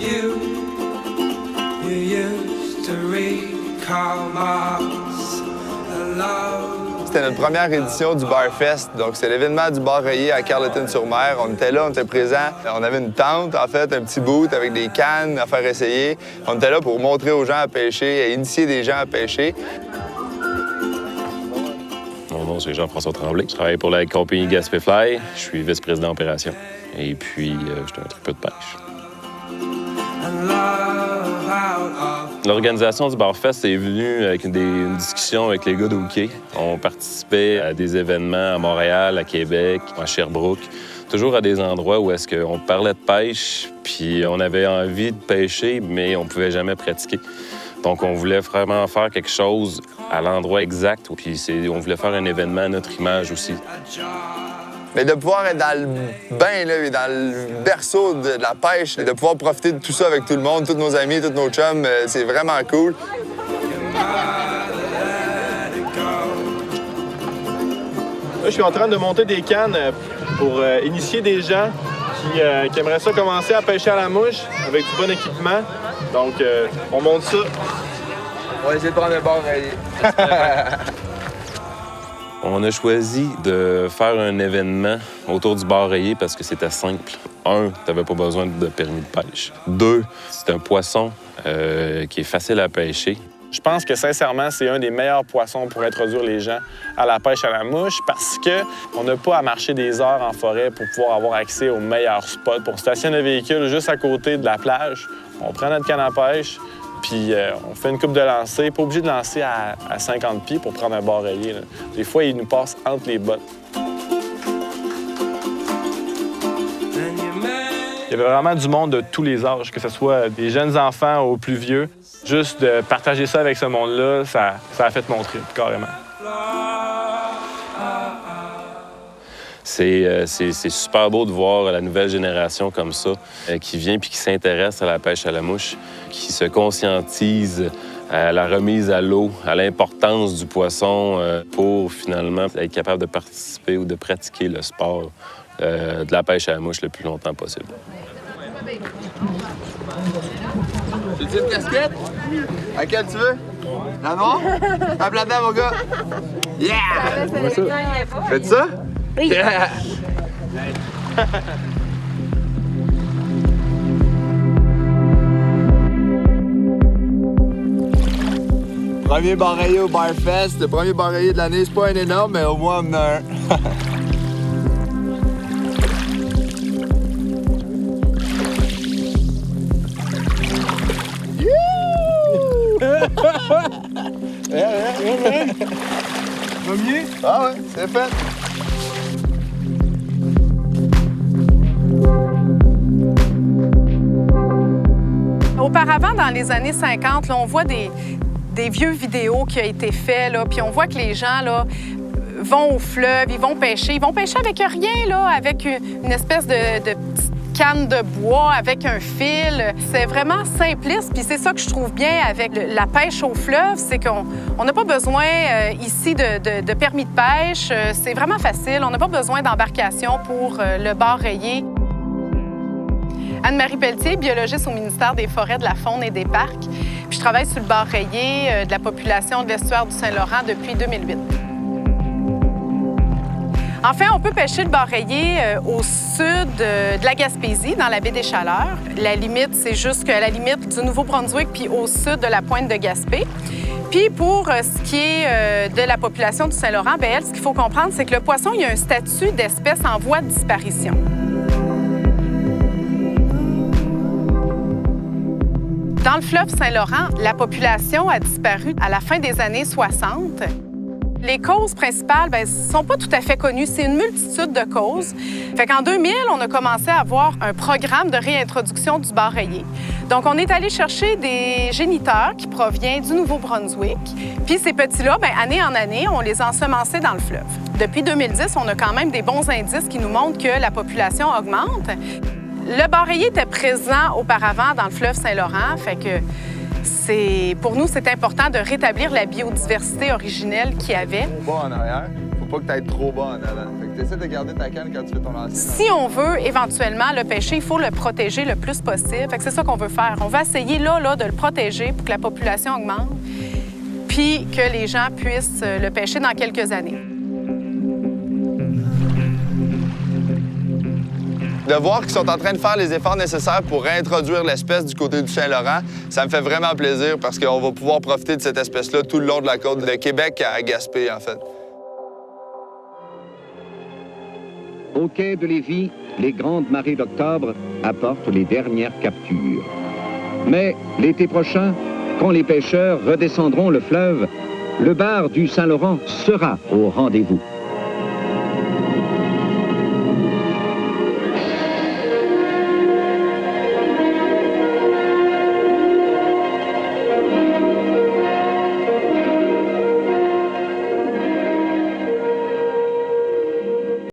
C'était notre première édition du Barfest, donc c'est l'événement du bar rayé à Carleton-sur-Mer. On était là, on était présents. On avait une tente, en fait, un petit boot avec des cannes à faire essayer. On était là pour montrer aux gens à pêcher, à initier des gens à pêcher. Mon nom, c'est Jean-François Tremblay. Je travaille pour la compagnie Gaspé Fly. Je suis vice-président opération. Et puis, je suis un tripeux de pêche. L'organisation du Barfest est venue avec une discussion avec les gars d'Hockey. On participait à des événements à Montréal, à Québec, à Sherbrooke, toujours à des endroits où est-ce qu'on parlait de pêche, puis on avait envie de pêcher, mais on pouvait jamais pratiquer. Donc, on voulait vraiment faire quelque chose à l'endroit exact, puis on voulait faire un événement à notre image aussi. Mais de pouvoir être dans le bain, là, dans le berceau de la pêche, de pouvoir profiter de tout ça avec tout le monde, tous nos amis, tous nos chums, c'est vraiment cool. Là, je suis en train de monter des cannes pour initier des gens qui aimeraient ça commencer à pêcher à la mouche avec du bon équipement. Donc, on monte ça. On va essayer de prendre le bord rayé. On a choisi de faire un événement autour du bar rayé parce que c'était simple. 1, tu n'avais pas besoin de permis de pêche. 2, c'est un poisson qui est facile à pêcher. Je pense que, sincèrement, c'est un des meilleurs poissons pour introduire les gens à la pêche à la mouche parce qu'on n'a pas à marcher des heures en forêt pour pouvoir avoir accès aux meilleurs spots. On stationne le véhicule juste à côté de la plage, on prend notre canne à pêche, puis on fait une coupe de lancer. Pas obligé de lancer à 50 pieds pour prendre un bar rayé, là. Des fois, il nous passe entre les bottes. Il y avait vraiment du monde de tous les âges, que ce soit des jeunes enfants aux plus vieux. Juste de partager ça avec ce monde-là, ça a fait mon trip, carrément. C'est super beau de voir la nouvelle génération comme ça, qui vient puis qui s'intéresse à la pêche à la mouche, qui se conscientise à la remise à l'eau, à l'importance du poisson pour finalement être capable de participer ou de pratiquer le sport de la pêche à la mouche le plus longtemps possible. Tu une casquette? Laquelle tu veux? La noire? Tape là-dedans, mon gars! Yeah! Faites ça? Oui. Yeah! Premier bar rayé au Barfest. Le premier bar rayé de l'année, c'est pas un énorme, mais au moins on en a un. Premier? Ah ouais, c'est fait. Auparavant, dans les années 50, là, on voit des vieux vidéos qui ont été faits, là, puis on voit que les gens là, vont au fleuve, ils vont pêcher. Ils vont pêcher avec rien, là, avec une espèce de petite canne de bois, avec un fil. C'est vraiment simpliste, puis c'est ça que je trouve bien avec la pêche au fleuve, c'est qu'on n'a pas besoin ici de permis de pêche. C'est vraiment facile. On n'a pas besoin d'embarcation pour le bar rayé. Anne-Marie Pelletier, biologiste au ministère des Forêts, de la Faune et des Parcs. Puis je travaille sur le bar rayé de la population de l'estuaire du Saint-Laurent depuis 2008. Enfin, on peut pêcher le bar rayé au sud de la Gaspésie, dans la baie des Chaleurs. La limite, c'est jusqu'à la limite du Nouveau-Brunswick, puis au sud de la pointe de Gaspé. Puis pour ce qui est de la population du Saint-Laurent, bien, ce qu'il faut comprendre, c'est que le poisson, il y a un statut d'espèce en voie de disparition. Dans le fleuve Saint-Laurent, la population a disparu à la fin des années 60. Les causes principales, ne sont pas tout à fait connues. C'est une multitude de causes. Fait qu'en 2000, on a commencé à avoir un programme de réintroduction du bar rayé. Donc, on est allé chercher des géniteurs qui proviennent du Nouveau-Brunswick. Puis ces petits-là, année en année, on les ensemençait dans le fleuve. Depuis 2010, on a quand même des bons indices qui nous montrent que la population augmente. Le bar rayé était présent auparavant dans le fleuve Saint-Laurent, fait que pour nous, c'est important de rétablir la biodiversité originelle qu'il y avait. Au bas en arrière, Faut pas que tu ailles trop bas en avant. Fait que tu essaies de garder ta canne quand tu fais ton lancer. Si on veut éventuellement le pêcher, il faut le protéger le plus possible. Fait que c'est ça qu'on veut faire. On va essayer là de le protéger pour que la population augmente, puis que les gens puissent le pêcher dans quelques années. De voir qu'ils sont en train de faire les efforts nécessaires pour réintroduire l'espèce du côté du Saint-Laurent, ça me fait vraiment plaisir parce qu'on va pouvoir profiter de cette espèce-là tout le long de la côte de Québec à Gaspé, en fait. Au quai de Lévis, les grandes marées d'octobre apportent les dernières captures. Mais l'été prochain, quand les pêcheurs redescendront le fleuve, le bar du Saint-Laurent sera au rendez-vous.